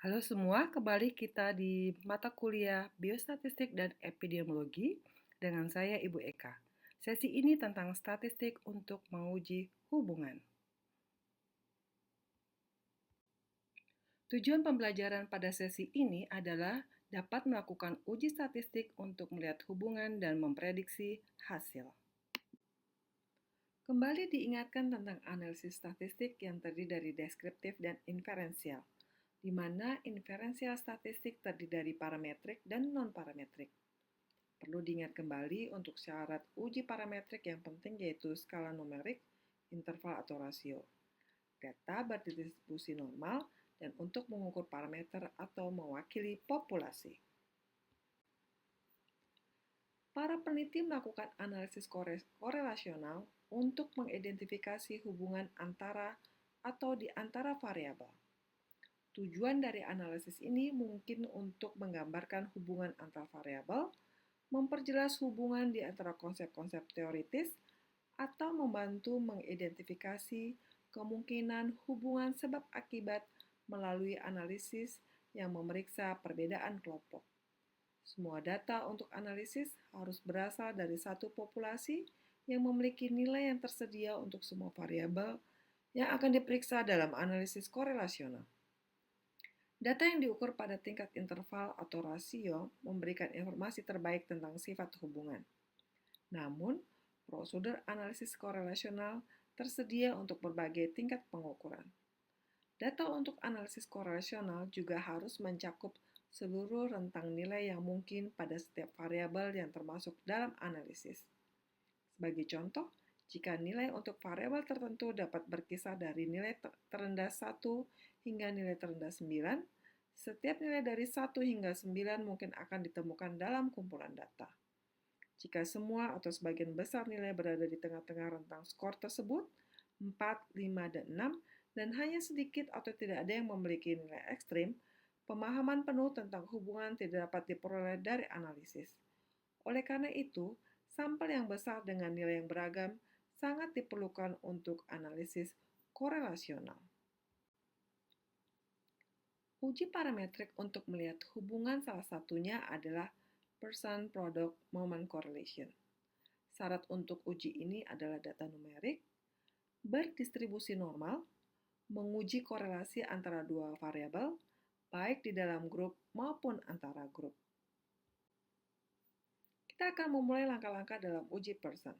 Halo semua, kembali kita di mata kuliah Biostatistik dan Epidemiologi dengan saya Ibu Eka. Sesi ini tentang statistik untuk menguji hubungan. Tujuan pembelajaran pada sesi ini adalah dapat melakukan uji statistik untuk melihat hubungan dan memprediksi hasil. Kembali diingatkan tentang analisis statistik yang terdiri dari deskriptif dan inferensial, di mana inferensial statistik terdiri dari parametrik dan non-parametrik. Perlu diingat kembali untuk syarat uji parametrik yang penting yaitu skala numerik, interval atau rasio. Data berdistribusi normal dan untuk mengukur parameter atau mewakili populasi. Para peneliti melakukan analisis korelasional untuk mengidentifikasi hubungan antara atau di antara variabel. Tujuan dari analisis ini mungkin untuk menggambarkan hubungan antar variabel, memperjelas hubungan di antara konsep-konsep teoritis, atau membantu mengidentifikasi kemungkinan hubungan sebab akibat melalui analisis yang memeriksa perbedaan kelompok. Semua data untuk analisis harus berasal dari satu populasi yang memiliki nilai yang tersedia untuk semua variabel yang akan diperiksa dalam analisis korelasional. Data yang diukur pada tingkat interval atau rasio memberikan informasi terbaik tentang sifat hubungan. Namun, prosedur analisis korelasional tersedia untuk berbagai tingkat pengukuran. Data untuk analisis korelasional juga harus mencakup seluruh rentang nilai yang mungkin pada setiap variabel yang termasuk dalam analisis. Sebagai contoh, jika nilai untuk variabel tertentu dapat berkisar dari nilai terendah 1 hingga nilai terendah 9, setiap nilai dari 1 hingga 9 mungkin akan ditemukan dalam kumpulan data. Jika semua atau sebagian besar nilai berada di tengah-tengah rentang skor tersebut, 4, 5, dan 6, dan hanya sedikit atau tidak ada yang memiliki nilai ekstrim, pemahaman penuh tentang hubungan tidak dapat diperoleh dari analisis. Oleh karena itu, sampel yang besar dengan nilai yang beragam sangat diperlukan untuk analisis korelasional. Uji parametrik untuk melihat hubungan salah satunya adalah person-product-moment correlation. Syarat untuk uji ini adalah data numerik, berdistribusi normal, menguji korelasi antara dua variabel, baik di dalam grup maupun antara grup. Kita akan memulai langkah-langkah dalam uji person.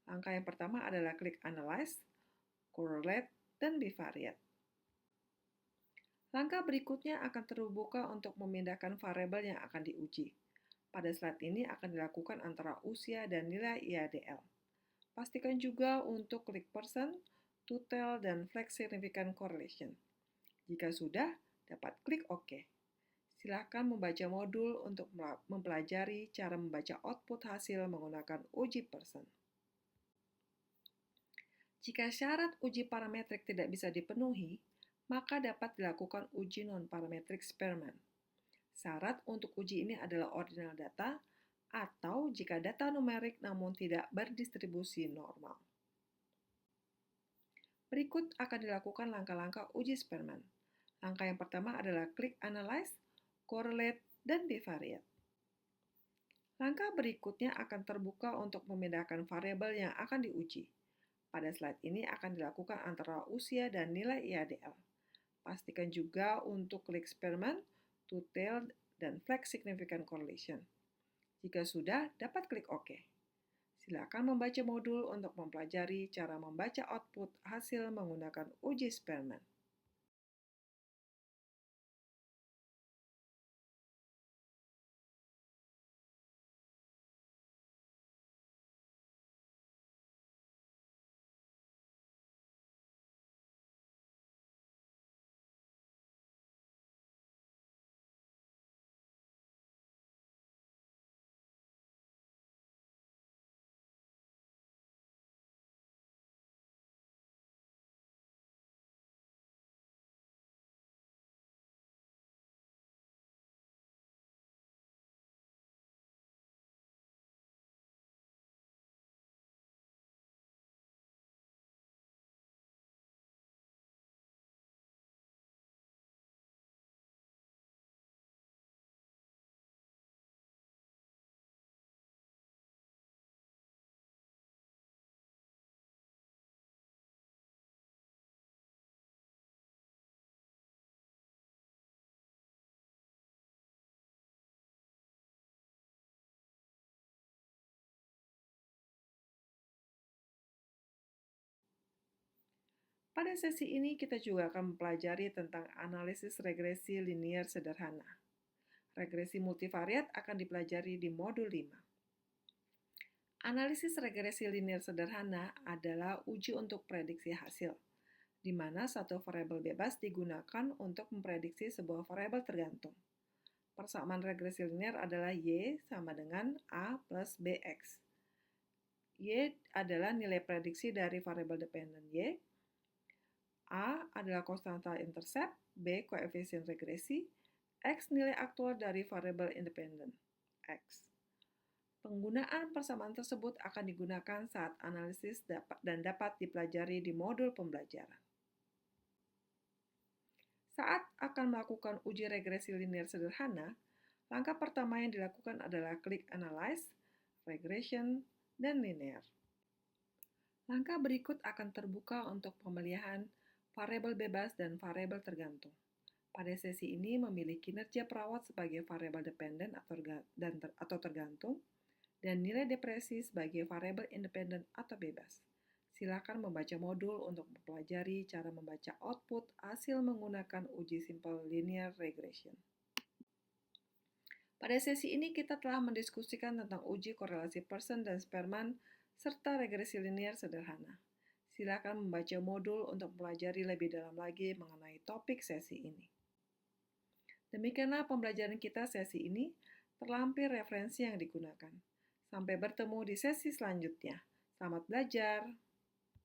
Langkah yang pertama adalah klik Analyze, Correlate, dan Bivariate. Langkah berikutnya akan terbuka untuk memindahkan variabel yang akan diuji. Pada slide ini akan dilakukan antara usia dan nilai IADL. Pastikan juga untuk klik Person, Total, dan Flex Significant Correlation. Jika sudah, dapat klik OK. Silakan membaca modul untuk mempelajari cara membaca output hasil menggunakan uji person. Jika syarat uji parametrik tidak bisa dipenuhi, maka dapat dilakukan uji non-parametric Spearman. Syarat untuk uji ini adalah ordinal data atau jika data numerik namun tidak berdistribusi normal. Berikut akan dilakukan langkah-langkah uji Spearman. Langkah yang pertama adalah klik Analyze, Correlate, dan Bivariate. Langkah berikutnya akan terbuka untuk memindahkan variabel yang akan diuji. Pada slide ini akan dilakukan antara usia dan nilai IADL. Pastikan juga untuk klik Spearman, Total, dan Flex Significant Correlation. Jika sudah, dapat klik OK. Silakan membaca modul untuk mempelajari cara membaca output hasil menggunakan uji Spearman. Pada sesi ini kita juga akan mempelajari tentang analisis regresi linier sederhana. Regresi multivariat akan dipelajari di modul 5. Analisis regresi linier sederhana adalah uji untuk prediksi hasil, di mana satu variabel bebas digunakan untuk memprediksi sebuah variabel tergantung. Persamaan regresi linier adalah Y sama dengan A plus BX. Y adalah nilai prediksi dari variabel dependen Y, A adalah konstanta intercept, B koefisien regresi, X nilai aktual dari variabel independen, X. Penggunaan persamaan tersebut akan digunakan saat analisis dan dapat dipelajari di modul pembelajaran. Saat akan melakukan uji regresi linier sederhana, langkah pertama yang dilakukan adalah klik Analyze, Regression, dan Linear. Langkah berikut akan terbuka untuk pemilihan variabel bebas dan variabel tergantung. Pada sesi ini memilih kinerja perawat sebagai variabel dependen atau tergantung, dan nilai depresi sebagai variabel independen atau bebas. Silakan membaca modul untuk mempelajari cara membaca output hasil menggunakan uji simple linear regression. Pada sesi ini kita telah mendiskusikan tentang uji korelasi Pearson dan Spearman serta regresi linear sederhana. Silakan membaca modul untuk mempelajari lebih dalam lagi mengenai topik sesi ini. Demikianlah pembelajaran kita sesi ini, terlampir referensi yang digunakan. Sampai bertemu di sesi selanjutnya. Selamat belajar!